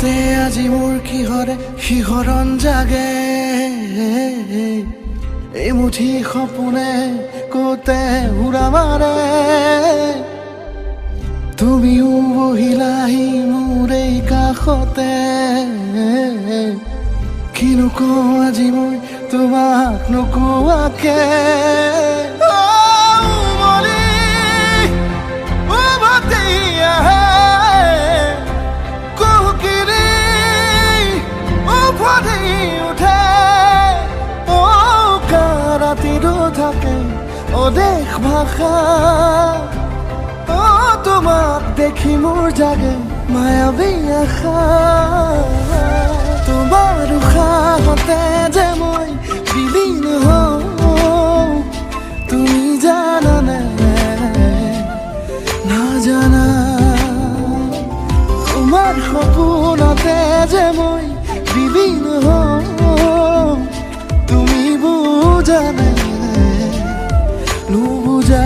মনতে আজি মোৰ কিহৰে শিহৰণ জাগে এই মুঠি সপোনে কতে উৰা মাৰে তুমিও বহিলাহি মোৰ এই কাষতে কিনো কওঁ আজি মই তোমাক নোকোৱাকে দেশ ভাষা তোমাক দেখি মোৰ জাগে মায়াবী আশা তোমাৰ উশাহতে যে মই বিলীন হওঁ তুমি জানানে নাজানা তোমাৰ সপোনতে যে মই বিলীন হওঁ তুমি বুজানে নুবুজা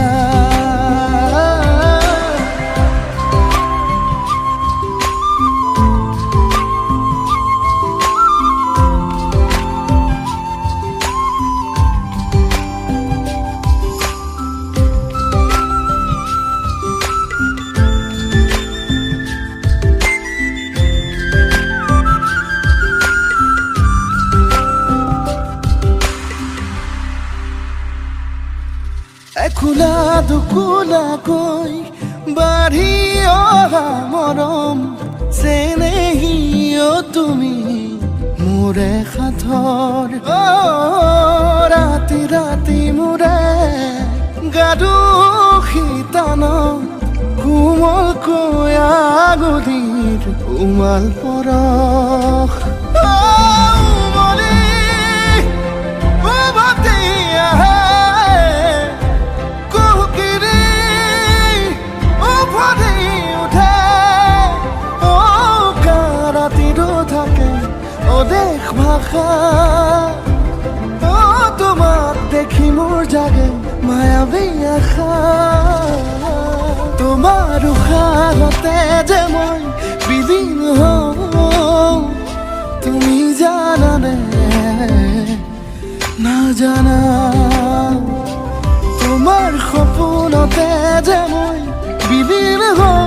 খোলা দুখোলাকৈ বাঢ়ি অহা মৰম চেনেহিও তুমি মোৰে সাথৰ ৰাতি ৰাতি মোৰে গাদু শীতান কোমলকৈ আগুলিৰ উমাল পৰশ দেশ ভাষা তোমাক দেখি মোৰ জাগে মায়াবী আশা তোমাৰ উশাহতে যে মই বিলীন হওঁ তুমি জানানে নাজানা তোমাৰ সপোনতে যে মই বিলীন হওঁ